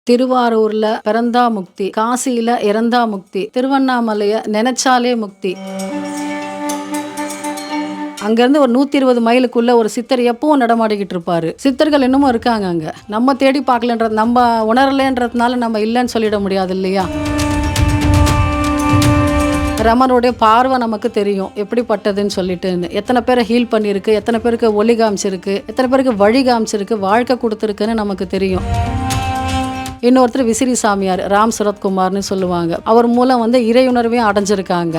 திருவாரூர்ல பிறந்தா முக்தி, காசியில இறந்தா முக்தி, திருவண்ணாமலைய நினைச்சாலே முக்தி. அங்கேருந்து ஒரு 120 மைலுக்குள்ள ஒரு சித்தர் எப்பவும் நடமாடிக்கிட்டு இருப்பாரு. சித்தர்கள் இன்னமும் இருக்காங்க அங்க. நம்ம தேடி பார்க்கலன்றது, நம்ம உணரலன்றதுனால நம்ம இல்லைன்னு சொல்லிட முடியாது இல்லையா? ரமனுடைய பார்வை நமக்கு தெரியும் எப்படிப்பட்டதுன்னு சொல்லிட்டுன்னு. எத்தனை பேரை ஹீல் பண்ணியிருக்கு, எத்தனை பேருக்கு ஒளி காமிச்சிருக்கு, எத்தனை பேருக்கு வழி காமிச்சிருக்கு, வாழ்க்கை கொடுத்துருக்குன்னு நமக்கு தெரியும். இன்னொருத்தர் விசிறி சாமியார், ராம் சரத்குமார்னு சொல்லுவாங்க. அவர் மூலம் இறையுணர்வையும் அடைஞ்சிருக்காங்க.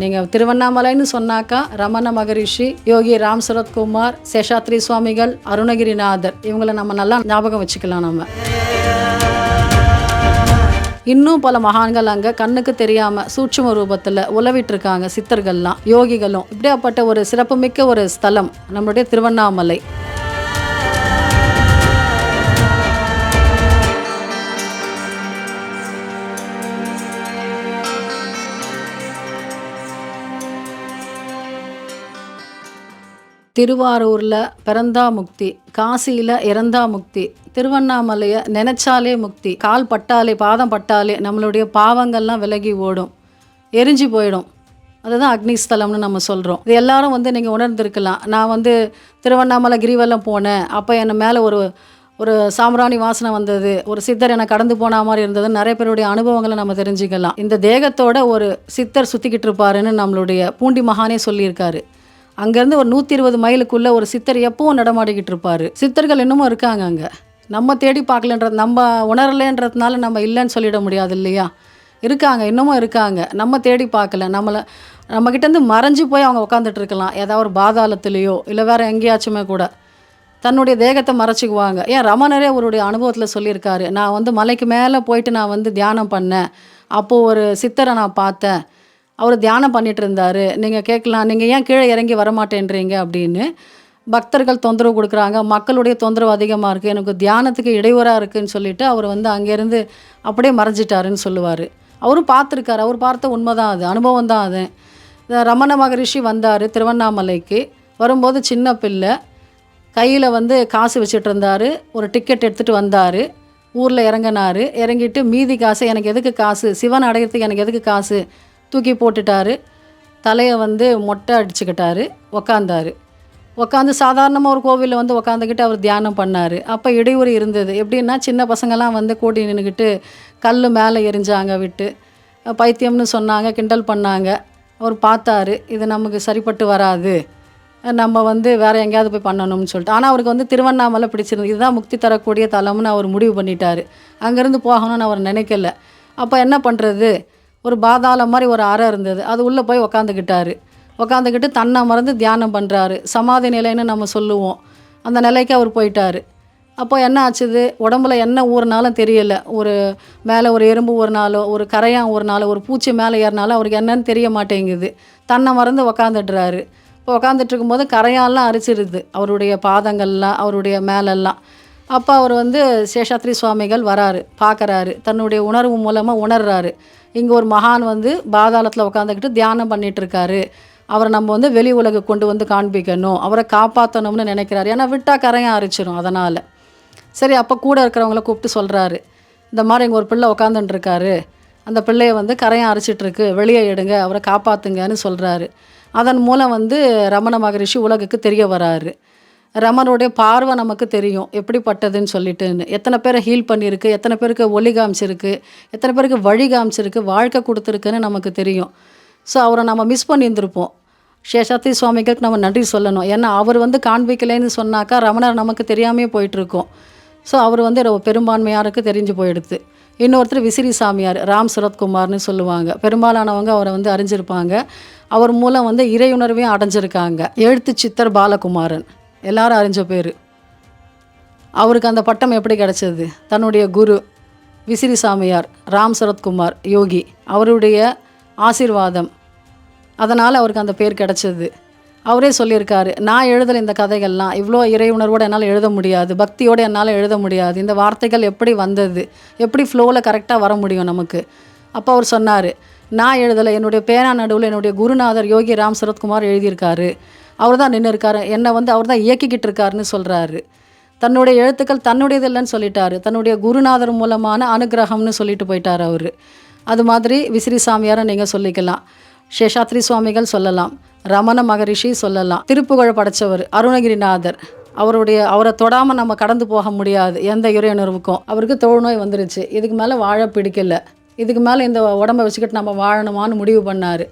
நீங்கள் திருவண்ணாமலைன்னு சொன்னாக்கா ரமண மகரிஷி, யோகி ராம் சரத்குமார், சேஷாத்ரி சுவாமிகள், அருணகிரிநாதர், இவங்களை நம்ம நல்லா ஞாபகம் வச்சுக்கலாம். நம்ம இன்னும் பல மகான்கள் அங்கே கண்ணுக்கு தெரியாமல் சூட்சும ரூபத்தில் உலவிட்டு இருக்காங்க. சித்தர்கள்லாம், யோகிகளும். இப்படியாப்பட்ட ஒரு சிறப்புமிக்க ஒரு ஸ்தலம் நம்மளுடைய திருவண்ணாமலை. திருவாரூரில் பிறந்தா முக்தி, காசியில் இறந்தா முக்தி, திருவண்ணாமலையை நினைச்சாலே முக்தி. கால் பட்டாலே, பாதம் பட்டாலே நம்மளுடைய பாவங்கள்லாம் விலகி ஓடும், எரிஞ்சு போயிடும். அதுதான் அக்னிஸ்தலம்னு நம்ம சொல்கிறோம். இது எல்லாரும் நீங்கள் உணர்ந்திருக்கலாம். நான் திருவண்ணாமலை கிரிவலம் போனேன், அப்போ என்னை மேலே ஒரு சாம்பிராணி வாசனை வந்தது, ஒரு சித்தர் என்னை கடந்து போன மாதிரி இருந்ததுன்னு நிறைய பேருடைய அனுபவங்களை நம்ம தெரிஞ்சுக்கலாம். இந்த தேகத்தோட ஒரு சித்தர் சுற்றிக்கிட்டு இருப்பாருன்னு நம்மளுடைய பூண்டி மகானே சொல்லியிருக்காரு. அங்கேருந்து ஒரு 120 மைலுக்குள்ளே ஒரு சித்தர் எப்பவும் நடமாடிக்கிட்டு இருப்பார். சித்தர்கள் இன்னமும் இருக்காங்க அங்கே. நம்ம தேடி பார்க்கலன்றது, நம்ம உணரலைன்றதுனால நம்ம இல்லைன்னு சொல்லிட முடியாது இல்லையா? இருக்காங்க, இன்னமும் இருக்காங்க. நம்ம தேடி பார்க்கல, நம்மக்கிட்டேருந்து மறைஞ்சு போய் அவங்க உட்காந்துட்ருக்கலாம். ஏதாவது ஒரு பாதாளத்துலேயோ இல்லை வேறு எங்கேயாச்சுமே கூட தன்னுடைய தேகத்தை மறைச்சிக்குவாங்க. ஏன் ரமணரே அவருடைய அனுபவத்தில் சொல்லியிருக்காரு, நான் மலைக்கு மேலே போயிட்டு நான் தியானம் பண்ணேன், அப்போது ஒரு சித்தரை நான் பார்த்தேன், அவர் தியானம் பண்ணிட்டு இருந்தார். நீங்கள் கேட்கலாம், நீங்கள் ஏன் கீழே இறங்கி வரமாட்டேன்றீங்க அப்படின்னு. பக்தர்கள் தொந்தரவு கொடுக்குறாங்க, மக்களுடைய தொந்தரவு அதிகமாக இருக்குது, எனக்கு தியானத்துக்கு இடையூறாக இருக்குதுன்னு சொல்லிவிட்டு அவர் அங்கேருந்து அப்படியே மறைஞ்சிட்டாருன்னு சொல்லுவார். அவரும் பார்த்துருக்காரு, அவர் பார்த்த உண்மை தான் அது, அனுபவம் தான் அது. ரமண மகரிஷி வந்தார் திருவண்ணாமலைக்கு. வரும்போது சின்ன பிள்ளை கையில் காசு வச்சுட்டு இருந்தார். ஒரு டிக்கெட் எடுத்துகிட்டு வந்தார், ஊரில் இறங்கினார். இறங்கிட்டு மீதி காசு, எனக்கு எதுக்கு காசு, சிவன் அடையிறதுக்கு எனக்கு எதுக்கு காசு, தூக்கி போட்டுட்டார். தலையை மொட்டை அடிச்சுக்கிட்டாரு, உக்காந்தார். உக்காந்து சாதாரணமாக ஒரு கோவிலில் உக்காந்துக்கிட்டு அவர் தியானம் பண்ணார். அப்போ இடையூறு இருந்தது. எப்படின்னா, சின்ன பசங்கள்லாம் கூடி நின்றுக்கிட்டு கல் மேலே எரிஞ்சாங்க, விட்டு பைத்தியம்னு சொன்னாங்க, கிண்டல் பண்ணாங்க. அவர் பார்த்தாரு, இது நமக்கு சரிப்பட்டு வராது, நம்ம வேறு எங்கேயாவது போய் பண்ணணும்னு சொல்லிட்டு. ஆனால் அவருக்கு திருவண்ணாமலை பிடிச்சிருந்து, இதுதான் முக்தி தரக்கூடிய தலம்னு அவர் முடிவு பண்ணிட்டார். அங்கேருந்து போகணும்னு அவர் நினைக்கல. அப்போ என்ன பண்ணுறது, ஒரு பாதாளம் மாதிரி ஒரு அறை இருந்தது, அது உள்ளே போய் உக்காந்துக்கிட்டு தன்னை மறந்து தியானம் பண்ணுறாரு. சமாதி நிலைன்னு நம்ம சொல்லுவோம், அந்த நிலைக்கு அவர் போயிட்டார். அப்போ என்ன ஆச்சுது, உடம்புல என்ன ஊறினாலும் தெரியலை. ஒரு மேலே ஒரு எறும்பு ஊறினாலோ, ஒரு கரையான் ஊறினாலோ, ஒரு பூச்சி மேலே ஏறினாலும் அவருக்கு என்னன்னு தெரிய மாட்டேங்குது. தன்னை மறந்து உக்காந்துடுறாரு. இப்போ உக்காந்துட்டு இருக்கும்போது கரையான்லாம் அரிச்சிருது அவருடைய பாதங்கள்லாம், அவருடைய மேலெல்லாம். அப்போ அவர் சேஷாத்ரி சுவாமிகள் வராரு, பார்க்குறாரு, தன்னுடைய உணர்வு மூலமாக உணர்றாரு, இங்கே ஒரு மகான் பாதாளத்தில் உட்காந்துக்கிட்டு தியானம் பண்ணிகிட்ருக்காரு, அவரை நம்ம வெளி உலகு கொண்டு காண்பிக்கணும், அவரை காப்பாற்றணும்னு நினைக்கிறாரு. ஏன்னா விட்டால் கரையாக அரிச்சிடும், அதனால். சரி, அப்போ கூட இருக்கிறவங்கள கூப்பிட்டு சொல்கிறாரு, இந்த மாதிரி இங்கே ஒரு பிள்ளை உட்காந்துட்டுருக்காரு, அந்த பிள்ளையை கரையாக அரிச்சிட்ருக்கு, வெளியே எடுங்க, அவரை காப்பாற்றுங்கன்னு சொல்கிறாரு. அதன் மூலம் ரமண மகரிஷி உலகுக்கு தெரிய வராரு. ரமனுடைய பார்வை நமக்கு தெரியும் எப்படிப்பட்டதுன்னு சொல்லிட்டுன்னு. எத்தனை பேரை ஹீல் பண்ணியிருக்கு, எத்தனை பேருக்கு ஒளி காமிச்சிருக்கு, எத்தனை பேருக்கு வழி காமிச்சிருக்கு, வாழ்க்கை கொடுத்துருக்குன்னு நமக்கு தெரியும். ஸோ அவரை நம்ம மிஸ் பண்ணியிருந்திருப்போம். சேஷாத்ரி சுவாமிகளுக்கு நம்ம நன்றி சொல்லணும். ஏன்னா அவர் காண்பிக்கலைன்னு சொன்னாக்கா ரமணர் நமக்கு தெரியாமே போயிட்டுருக்கோம். ஸோ அவர் பெரும்பான்மையாருக்கு தெரிஞ்சு போயிடுது. இன்னொருத்தர் விசிறி சாமியார், ராம் சரத்குமார்னு சொல்லுவாங்க. பெரும்பாலானவங்க அவரை அறிஞ்சிருப்பாங்க. அவர் மூலம் இறையுணர்வையும் அடைஞ்சிருக்காங்க. எழுத்து சித்தர் பாலகுமாரன், எல்லாரும் அறிஞ்ச பேர். அவருக்கு அந்த பட்டம் எப்படி கிடச்சது, தன்னுடைய குரு விசிறி சாமியார் ராம் சரத்குமார் யோகி, அவருடைய ஆசீர்வாதம், அதனால் அவருக்கு அந்த பேர் கிடச்சிது. அவரே சொல்லியிருக்காரு, நான் எழுதலை இந்த கதைகள்லாம், இவ்வளோ இறை உணர்வோடு என்னால் எழுத முடியாது, பக்தியோடு என்னால் எழுத முடியாது, இந்த வார்த்தைகள் எப்படி வந்தது, எப்படி ஃப்ளோவில் கரெக்டாக வர முடியும் நமக்கு. அப்போ அவர் சொன்னார், நான் எழுதலை, என்னுடைய பேனா நடுவில் என்னுடைய குருநாதர் யோகி ராம் சரத்குமார் எழுதியிருக்காரு, அவர் தான் நின்று இருக்காரு, என்னை அவர் தான் இயக்கிக்கிட்டு இருக்காருன்னு சொல்கிறாரு. தன்னுடைய எழுத்துக்கள் தன்னுடையது இல்லைன்னு சொல்லிட்டாரு. தன்னுடைய குருநாதர் மூலமான அனுகிரகம்னு சொல்லிட்டு போயிட்டார் அவர். அது மாதிரி விசிறி சாமியாரை நீங்கள் சொல்லிக்கலாம். சேஷாத்ரி சுவாமிகள் சொல்லலாம். ரமண மகரிஷி சொல்லலாம். திருப்புகழ் படைத்தவர் அருணகிரிநாதர். அவரை தொடாமல் நம்ம கடந்து போக முடியாது எந்த இறையுணர்வுக்கும். அவருக்கு தொழுநோய் வந்துருச்சு. இதுக்கு மேலே வாழ பிடிக்கல. இதுக்கு மேலே இந்த உடம்பை வச்சுக்கிட்டு நம்ம வாழணுமான்னு முடிவு பண்ணார்.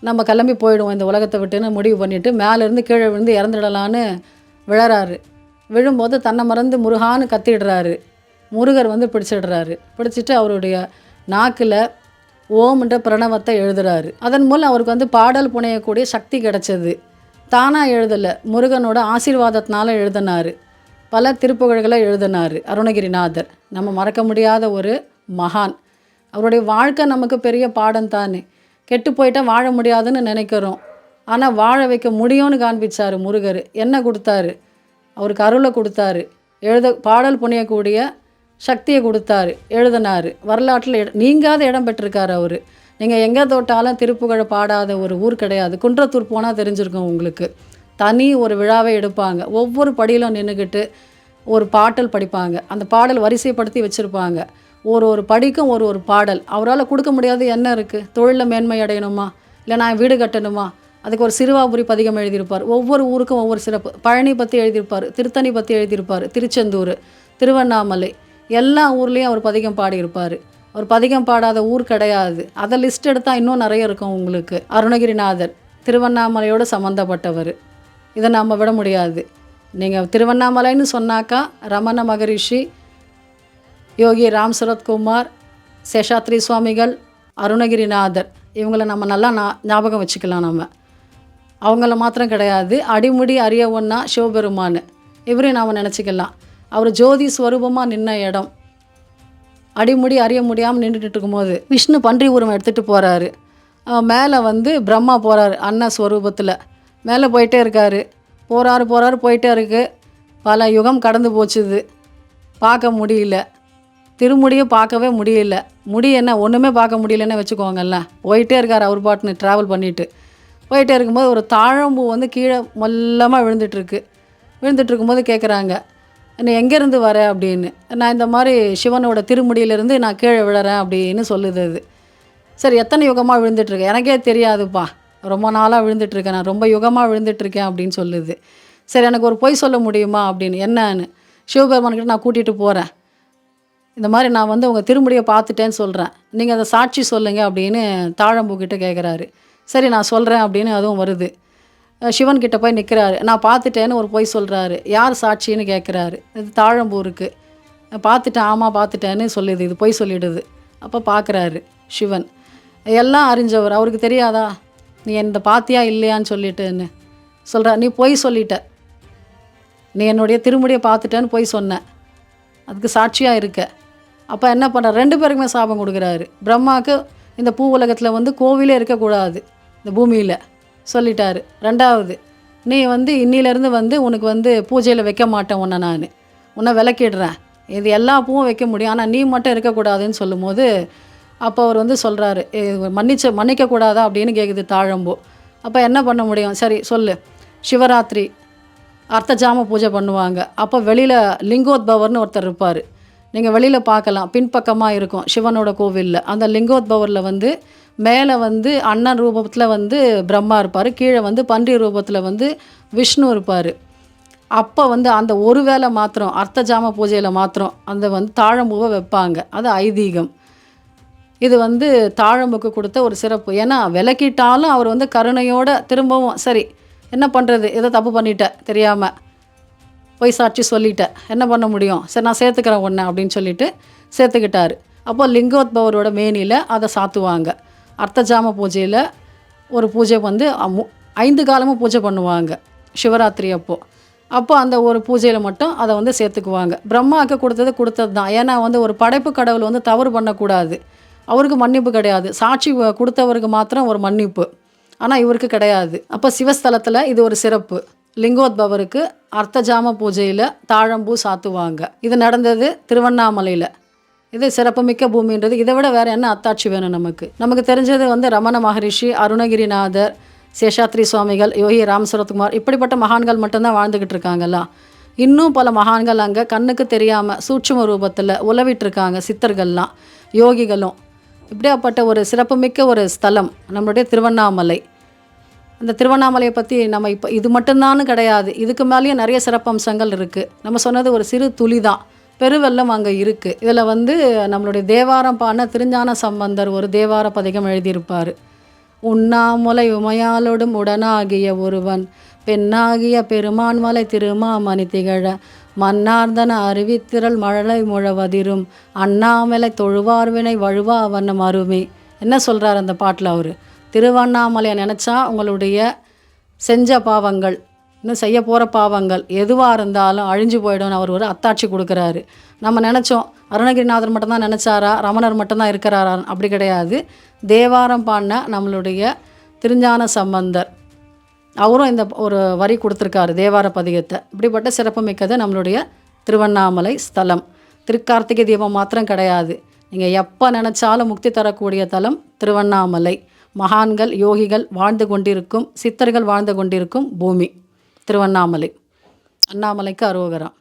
நம்ம கிளம்பி போயிடுவோம் இந்த உலகத்தை விட்டுன்னு முடிவு பண்ணிவிட்டு மேலேருந்து கீழே விழுந்து இறந்துடலான்னு விழறாரு. விழும்போது தன்னை மறந்து முருகான்னு கத்திடுறாரு. முருகர் வந்து பிடிச்சிடுறாரு. பிடிச்சிட்டு அவருடைய நாக்கில் ஓம்ன்ற பிரணவத்தை எழுதுறாரு. அதன் மூலம் அவருக்கு வந்து பாடல் புனையக்கூடிய சக்தி கிடைச்சது. தானாக எழுதலை, முருகனோட ஆசீர்வாதத்தினால எழுதினார். பல திருப்புகழ்களை எழுதினார் அருணகிரிநாதர். நம்ம மறக்க முடியாத ஒரு மகான். அவருடைய வாழ்க்கை நமக்கு பெரிய பாடம் தானே. கெட்டு போயிட்டால் வாழ முடியாதுன்னு நினைக்கிறோம். ஆனால் வாழ வைக்க முடியும்னு காண்பிச்சார் முருகர். என்ன கொடுத்தாரு? அவருக்கு அருளை கொடுத்தாரு. பாடல் புனையக்கூடிய சக்தியை கொடுத்தாரு. எழுதினார். வரலாற்றில் நீங்காத இடம் பெற்றிருக்கார் அவர். நீங்கள் எங்கே தோட்டாலும் திருப்புகழை பாடாத ஒரு ஊர் கிடையாது. குன்றத்தூர் போனால் தெரிஞ்சிருக்கும் உங்களுக்கு. தனி ஒரு விழாவை எடுப்பாங்க. ஒவ்வொரு படியிலும் நின்றுக்கிட்டு ஒரு பாடல் படிப்பாங்க. அந்த பாடல் வரிசைப்படுத்தி வச்சுருப்பாங்க. ஒரு படிக்கும் ஒரு பாடல். அவரால் கொடுக்க முடியாது என்ன இருக்குது? தொழிலில் மேன்மை அடையணுமா, இல்லை நான் வீடு கட்டணுமா, அதுக்கு ஒரு சிறுவாபுரி பதிகம் எழுதியிருப்பார். ஒவ்வொரு ஊருக்கும் ஒவ்வொரு சிறப்பு. பழனி பற்றி எழுதியிருப்பார், திருத்தணி பற்றி எழுதியிருப்பார், திருச்செந்தூர், திருவண்ணாமலை, எல்லா ஊர்லேயும் அவர் பதிகம் பாடியிருப்பார். அவர் பதிகம் பாடாத ஊர் கிடையாது. அதை லிஸ்ட் எடுத்தால் இன்னும் நிறைய இருக்கும் உங்களுக்கு. அருணகிரிநாதர் திருவண்ணாமலையோடு சம்மந்தப்பட்டவர். இதை நாம் விட முடியாது. நீங்கள் திருவண்ணாமலைன்னு சொன்னாக்கா ரமண மகரிஷி, யோகி ராம் சரத்குமார், சேஷாத்ரி சுவாமிகள், அருணகிரிநாதர், இவங்களை நம்ம நல்லா ஞாபகம் வச்சுக்கலாம். நம்ம அவங்கள மாத்திரம் கிடையாது. அடிமுடி அறிய ஒன்றா சிவபெருமான், இவரையும் நாம் நினச்சிக்கலாம். அவர் ஜோதி ஸ்வரூபமாக நின்ன இடம். அடிமுடி அறிய முடியாமல் நின்றுட்டு இருக்கும்போது விஷ்ணு பன்றி உருவம் எடுத்துகிட்டு போகிறாரு. மேலே வந்து பிரம்மா போகிறாரு அன்ன ஸ்வரூபத்தில். மேலே போயிட்டே இருக்கார். போகிறாரு போயிட்டே இருக்குது. பல யுகம் கடந்து போச்சுது. பார்க்க முடியல. திருமுடியை பார்க்கவே முடியல. முடி என்ன ஒன்றுமே பார்க்க முடியலன்னு வச்சுக்கோங்கல்ல. போயிட்டே இருக்கார் அவர் பாட்டுன்னு ட்ராவல் பண்ணிவிட்டு. போயிட்டே இருக்கும்போது ஒரு தாழம்பூ வந்து கீழே மொல்லமாக விழுந்துட்டு இருக்கும்போது கேட்குறாங்க, என்ன எங்கேருந்து வர அப்படின்னு. நான் இந்த மாதிரி சிவனோட திருமுடியிலேருந்து நான் கீழே விழறேன் அப்படின்னு சொல்லுது அது. சரி, எத்தனை யுகமாக விழுந்துட்டுருக்கேன்? எனக்கே தெரியாதுப்பா, ரொம்ப நாளாக விழுந்துட்டுருக்கேன், நான் ரொம்ப யுகமாக விழுந்துட்டுருக்கேன் அப்படின்னு சொல்லுது. சரி, எனக்கு ஒரு பொய் சொல்ல முடியுமா அப்படின்னு. என்னன்னு? சிவபெருமான்கிட்ட நான் கூட்டிகிட்டு போகிறேன். இந்த மாதிரி நான் வந்து உங்கள் திருமுடியை பார்த்துட்டேன்னு சொல்கிறேன், நீங்கள் அதை சாட்சி சொல்லுங்கள் அப்படின்னு தாழம்பூக்கிட்ட கேட்குறாரு. சரி, நான் சொல்கிறேன் அப்படின்னு அதுவும் வருது. சிவன்கிட்ட போய் நிற்கிறாரு. நான் பார்த்துட்டேன்னு ஒரு பொய் சொல்கிறாரு. யார் சாட்சின்னு கேட்குறாரு. இது தாழம்பூ இருக்குது. பார்த்துட்டேன், ஆமாம் பார்த்துட்டேன்னு சொல்லுது. இது பொய் சொல்லிடுது. அப்போ பார்க்குறாரு சிவன். எல்லாம் அறிஞ்சவர். அவருக்கு தெரியாதா நீ இந்த பார்த்தியா இல்லையான்னு சொல்லிட்டுன்னு சொல்கிற. நீ பொய் சொல்லிட்ட, நீ என்னுடைய திருமுடியை பார்த்துட்டேன்னு பொய் சொன்ன, அதுக்கு சாட்சியாக இருக்க. அப்போ என்ன பண்ணுற? 2 பேருக்குமே சாபம் கொடுக்குறாரு. பிரம்மாவுக்கு இந்த பூ உலகத்தில் வந்து கோவிலே இருக்கக்கூடாது, இந்த பூமியில் சொல்லிட்டாரு. 2வது, நீ வந்து இன்னிலேருந்து வந்து உனக்கு வந்து பூஜையில் வைக்க மாட்டேன், உன்னை விளக்கிடுறேன். இது எல்லா பூவும் வைக்க முடியும், ஆனால் நீ மட்டும் இருக்கக்கூடாதுன்னு சொல்லும்போது அப்போ அவர் வந்து சொல்கிறாரு, மன்னிக்கக்கூடாதா அப்படின்னு கேட்குது தாழம்பூ. அப்போ என்ன பண்ண முடியும்? சரி சொல்லு. சிவராத்திரி அர்த்தஜாம பூஜை பண்ணுவாங்க. அப்போ வெளியில் லிங்கோத்பவர்னு ஒருத்தர் இருப்பார். நீங்கள் வெளியில் பார்க்கலாம், பின்பக்கமாக இருக்கும் சிவனோட கோவிலில். அந்த லிங்கோத்பவரில் வந்து மேலே வந்து அண்ணன் ரூபத்தில் வந்து பிரம்மா இருப்பார், கீழே வந்து பன்றி ரூபத்தில் வந்து விஷ்ணு இருப்பார். அப்போ வந்து அந்த ஒரு வேளை மாத்திரம் அர்த்தஜாம பூஜையில் மாத்திரம் அந்த வந்து தாழம்பூவை வைப்பாங்க. அது ஐதீகம். இது வந்து தாழம்பூக்கு கொடுத்த ஒரு சிறப்பு. ஏன்னா விலக்கிட்டாலும் அவர் வந்து கருணையோட திரும்பவும், சரி என்ன பண்ணுறது, ஏதோ தப்பு பண்ணிட்டேன் தெரியாமல், பொய் சாட்சி சொல்லிட்டேன், என்ன பண்ண முடியும், சரி நான் சேர்த்துக்கிறேன் ஒன்று அப்படின்னு சொல்லிட்டு சேர்த்துக்கிட்டார். அப்போ லிங்கோத்பவரோட மேனியில் அதை சாத்துவாங்க. அர்த்தஜாம பூஜையில் ஒரு பூஜை வந்து 5 காலமும் பூஜை பண்ணுவாங்க சிவராத்திரி அப்போ அந்த ஒரு பூஜையில் மட்டும் அதை வந்து சேர்த்துக்குவாங்க. பிரம்மாவுக்கு கொடுத்தது தான். ஏன்னா வந்து ஒரு படைப்பு கடவுள் வந்து தவறு பண்ணக்கூடாது, அவருக்கு மன்னிப்பு கிடையாது. சாட்சி கொடுத்தவருக்கு மாத்திரம் ஒரு மன்னிப்பு, ஆனால் இவருக்கு கிடையாது. அப்போ சிவஸ்தலத்தில் இது ஒரு சிறப்பு. லிங்கோத்பவருக்கு அர்த்தஜாம பூஜையில் தாழம்பூ சாத்துவாங்க. இது நடந்தது திருவண்ணாமலையில். இது சிறப்புமிக்க பூமின்றது. இதை விட வேறு என்ன அத்தாட்சி வேணும் நமக்கு? நமக்கு தெரிஞ்சது வந்து ரமண மகரிஷி, அருணகிரிநாதர், சேஷாத்ரி சுவாமிகள், யோகி ராம் சரத்குமார், இப்படிப்பட்ட மகான்கள் மட்டும்தான் வாழ்ந்துக்கிட்டு இருக்காங்களா? இன்னும் பல மகான்கள் அங்கே கண்ணுக்கு தெரியாமல் சூட்சும ரூபத்தில் உலவிட்டுருக்காங்க, சித்தர்கள்லாம், யோகிகளும். இப்படியாப்பட்ட ஒரு சிறப்புமிக்க ஒரு ஸ்தலம் நம்மளுடைய திருவண்ணாமலை. அந்த திருவண்ணாமலையை பற்றி நம்ம இப்போ இது மட்டும்தான்னு கிடையாது, இதுக்கு மேலேயும் நிறைய சிறப்பம்சங்கள் இருக்குது. நம்ம சொன்னது ஒரு சிறு துளி தான், பெருவெல்லம் அங்கே இருக்குது. இதில் நம்மளுடைய தேவாரம் பாடின திருஞான சம்பந்தர் ஒரு தேவார பதிகம் எழுதியிருப்பார். உண்ணாமுலை உமையாலோடும் உடனாகிய ஒருவன் பெண்ணாகிய பெருமான்மலை திருமாமணி திகழ மன்னார்ந்தன அருவித்திரள் மழலை முழவதிரும் அண்ணாமலை தொழுவார்வினை வழுவா வண்ணம் அருமே. என்ன சொல்கிறார் அந்த பாட்டில் அவர்? திருவண்ணாமலையை நினச்சா உங்களுடைய செஞ்ச பாவங்கள், இன்னும் செய்ய போகிற பாவங்கள் எதுவாக இருந்தாலும் அழிஞ்சு போயிடும்னு அவர் ஒரு அத்தாட்சி கொடுக்குறாரு. நம்ம நினச்சோம் அருணகிரிநாதர் மட்டும்தான் நினச்சாரா, ரமணர் மட்டும்தான் இருக்கிறாரா? அப்படி கிடையாது. தேவாரம் பாடின நம்மளுடைய திருஞான சம்பந்தர் அவரும் இந்த ஒரு வரி கொடுத்துருக்காரு தேவார பதிகத்தை. இப்படிப்பட்ட சிறப்புமிக்கது நம்மளுடைய திருவண்ணாமலை ஸ்தலம். திருக்கார்த்திகை தீபம் மாத்திரம் கிடையாது, நீங்கள் எப்போ நினச்சாலும் முக்தி தரக்கூடிய தலம் திருவண்ணாமலை. மகான்கள் யோகிகள் வாழ்ந்து கொண்டிருக்கும், சித்தர்கள் வாழ்ந்து கொண்டிருக்கும் பூமி திருவண்ணாமலை. அண்ணாமலைக்கு அரோகரம்.